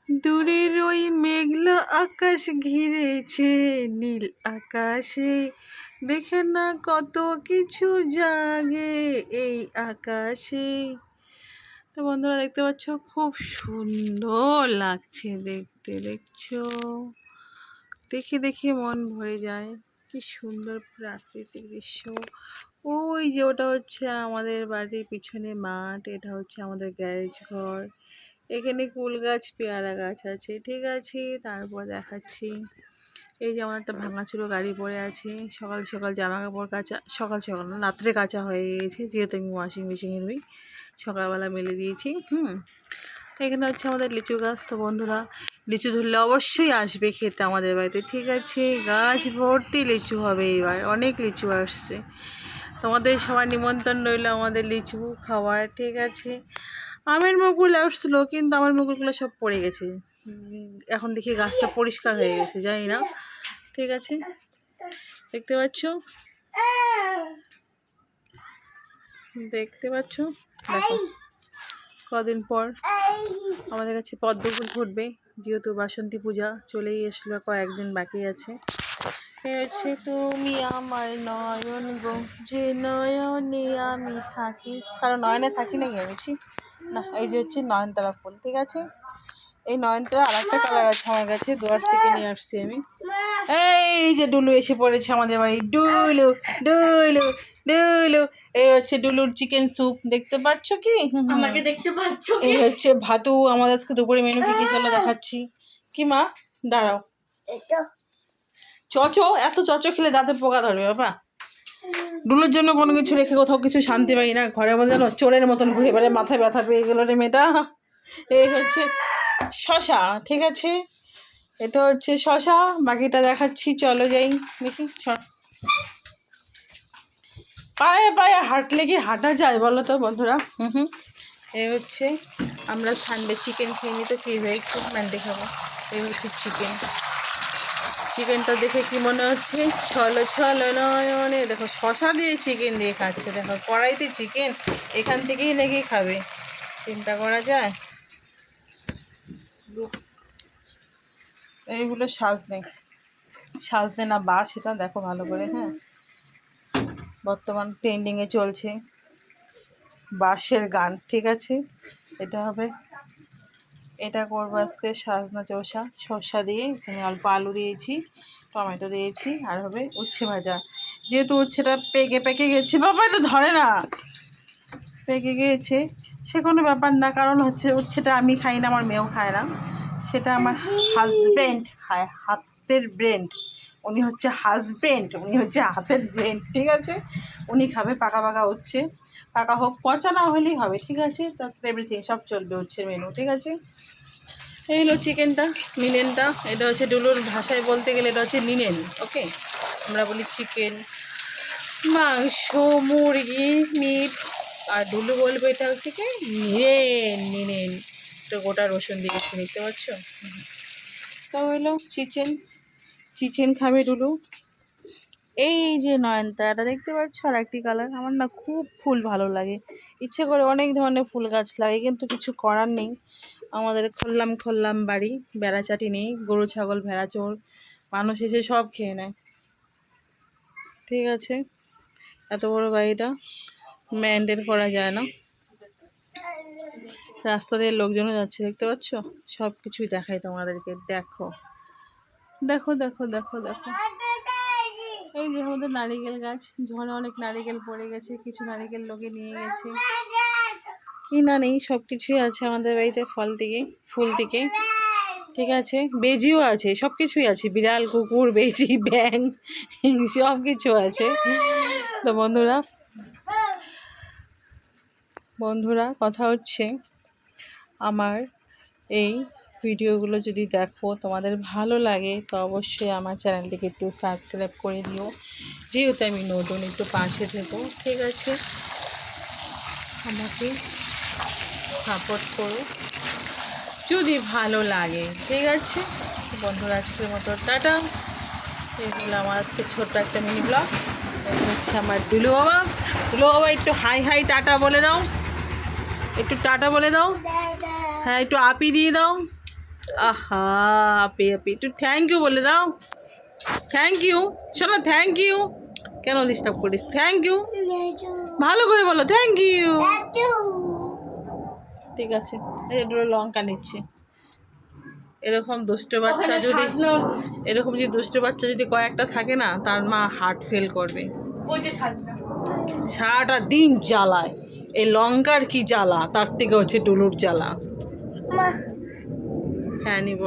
দূরের ওই মেঘলা আকাশ ঘিরেছে নীল আকাশে, দেখে না কত কিছু জাগে এই আকাশে। তো বন্ধুরা দেখতে পাচ্ছ খুব সুন্দর লাগছে দেখতে, দেখছো? দেখে দেখে মন ভরে যায়, কি সুন্দর প্রাকৃতিক দৃশ্য। ওই যে ওটা হচ্ছে আমাদের বাড়ির পিছনে মাঠ, এটা হচ্ছে আমাদের গ্যারেজ ঘর। এখানে কুল গাছ, পেয়ারা গাছ আছে, ঠিক আছে। তারপর দেখাচ্ছি এই যে আমার একটা ভাঙাচুরো গাড়ি পড়ে আছে। সকাল সকাল জামা কাপড় কাচা, সকাল সকাল না রাত্রে কাচা হয়ে গেছে, যেহেতু আমি ওয়াশিং মেশিনে ধুই, সকালবেলা মেলে দিয়েছি। এখানে হচ্ছে আমাদের লিচু গাছ। তো বন্ধুরা লিচু ধরলে অবশ্যই আসবে খেতে আমাদের বাড়িতে, ঠিক আছে। গাছ ভর্তি লিচু হবে এবার, অনেক লিচু আসছে। তোমাদের সবার নিমন্ত্রণ রইল আমাদের লিচু খাওয়ার, ঠিক আছে। আমের মুকুল আসছিলো, কিন্তু আমার মুকুলগুলো সব পড়ে গেছে। এখন দেখি গাছটা পরিষ্কার হয়ে গেছে, জানি না, ঠিক আছে। দেখতে পাচ্ছ, দেখতে পাচ্ছ, দেখো কদিন পর আমাদের কাছে পদ্ম ফুল ফুটবে, যেহেতু বাসন্তী পূজা চলেই আসলো, কয়েকদিন বাকি আছে। হচ্ছে তুমি আমার নয়ন গো, যে নয়নে আমি থাকি, কারণ নয়নে থাকি নাকি আমি না। এই যে হচ্ছে নয়নতারা ফুল, ঠিক আছে। এই নয়নতারা আর একটা কালার আছে আমার কাছে, দোয়ার থেকে নিয়ে আসছি আমি। এই যে ডুলু এসে পড়েছে আমাদের বাড়ি, ডুলু ডুলু ডুলু। এই হচ্ছে ডুলুর চিকেন স্যুপ, দেখতে পাচ্ছ কি? আমাকে দেখতে পাচ্ছ কি? এই হচ্ছে ভাতু। আমাদের আজকে দুপুরে মেনু কি চলো দেখাচ্ছি। কি মা, দাঁড়াও। চচো, এত চচো খেলে দাঁতে পোকা ধরবে বাবা। ডুলুর জন্য কোনো কিছু রেখে কোথাও কিছু শান্তি পাই না, ঘরের মধ্যে যেন চোরের মতন ঘুরে বেড়ে, মাথায় ব্যথা পেয়ে গেল রে মেয়েটা। এই হচ্ছে শশা, ঠিক আছে। এটা হচ্ছে শশা, বাকিটা দেখাচ্ছি, চলো যাই দেখি। পায়ে পায়ে হাঁটলে কি হাঁটা যায় বলো তো বন্ধুরা? এই হচ্ছে আমরা সানডে চিকেন খেয়ে নিই, তো কী হয়েছে ম্যান্ডে খাবো। এই হচ্ছে চিকেন, চিকেনটা দেখে কি মনে হচ্ছে? ছলো ছলো নয়নে, দেখো শশা দিয়ে চিকেন দিয়ে খাচ্ছে, দেখো কড়াইতে চিকেন, এখান থেকেই নাকি খাবে, চিন্তা করা যায়। এইগুলো সাজনে না বা, সেটা দেখো ভালো করে। হ্যাঁ, বর্তমান ট্রেন্ডিংয়ে চলছে বাঁশের গান, ঠিক আছে। এটা হবে, এটা করবো আজকে সাজনা চোষা, শসা দিয়ে, এখানে অল্প আলু দিয়েছি, টমেটো দিয়েছি, আর হবে উচ্ছে ভাজা। যেহেতু উচ্ছেটা পেকে পেকে গেছে, বাবা এটা ধরে না, পেকে গিয়েছে, সে কোনো ব্যাপার না। কারণ হচ্ছে উচ্ছেটা আমি খাই না, আমার মেয়েও খায় না, সেটা আমার হাজব্যান্ড খায়, হাতের ব্রেন্ড। উনি হচ্ছে হাজব্যান্ড, উনি হচ্ছে হাতের ব্রেন্ড, ঠিক আছে। উনি খাবে পাকা পাকা উচ্ছে, পাকা হোক পচা না হলেই হবে, ঠিক আছে। তাছাড়া এভরিথিং সব চলবে উচ্ছের মেনু, ঠিক আছে। এই হলো চিকেনটা, লিনেনটা। এটা হচ্ছে ডুলুর ভাষায় বলতে গেলে এটা হচ্ছে লিনেন, ওকে। আমরা বলি চিকেন, মাংস, মুরগি, মিট, আর ডুলু বলবো এটা হচ্ছে কি নিনেন, নিনেন। তো গোটা রসুন দিয়েছি, দেখতে পাচ্ছ। তো হলো চিকেন, চিকেন খাবে ডুলু। এই যে নয়নতারাটা দেখতে পাচ্ছ, আর একটি কালার, আমার না খুব ফুল ভালো লাগে, ইচ্ছে করে অনেক ধরনের ফুল গাছ লাগে, কিন্তু কিছু করার নেই। আমাদের খোল্লাম বাড়ি, বেড়াচাটি নেই, গরু ছাগল ভেড়া চোর মানুষ এসে সব খেয়ে নেয়, ঠিক আছে। এত বড় বাড়িটা মেনটেন করা যায় না। রাস্তা দিয়ে লোকজনও যাচ্ছে, দেখতে পাচ্ছ, সব কিছুই দেখাই তোমাদেরকে, দেখো দেখো দেখো দেখো দেখো। এই যে আমাদের নারিকেল গাছ, ঝড়ে অনেক নারিকেল পড়ে গেছে, কিছু নারিকেল লোকে নিয়ে গেছে, কি না নেই সব কিছুই আছে আমাদের বাড়িতে, ফল থেকে ফুল থেকে, ঠিক আছে। বেজিও আছে, সব কিছুই আছে, বিড়াল কুকুর বেজি ব্যাং সব কিছু আছে। তো বন্ধুরা বন্ধুরা কথা হচ্ছে, আমার এই ভিডিওগুলো যদি দেখো তোমাদের ভালো লাগে, তো অবশ্যই আমার চ্যানেলটিকে একটু সাবস্ক্রাইব করে দিও, যেহেতু আমি নতুন, একটু পাশে থেকো, ঠিক আছে। আমাকে সাপোর্ট করো যদি ভালো লাগে, ঠিক আছে। বন্ধুরা আজকের মতো টাটা। এগুলো আমার আজকে ছোট্ট একটা মিনি ব্লগ। এই হচ্ছে আমার ডুলু বাবা। ডুলু বাবা একটু হাই হাই টাটা বলে দাও, একটু টাটা বলে দাও, হ্যাঁ একটু আপি দিয়ে দাও। আহা আপি আপি একটু থ্যাংক ইউ বলে দাও, থ্যাংক ইউ। শোনো থ্যাংক ইউ, কেন ডিস্টার্ব করিস? থ্যাংক ইউ ভালো করে বলো, থ্যাংক ইউ। ঠিক আছে, এই দুটো লঙ্কা নিচ্ছি। এরকম দুষ্ট বাচ্চা যদি, এরকম যদি দুষ্ট বাচ্চা যদি কয়েকটা থাকে না, তার মা হার্ট ফেল করবে। ওই যে সাজনা সারাটা দিন জ্বালায়, এই লঙ্কার কি জ্বালা, তার থেকে হচ্ছে টুলুর জ্বালা। হ্যাঁ নিব।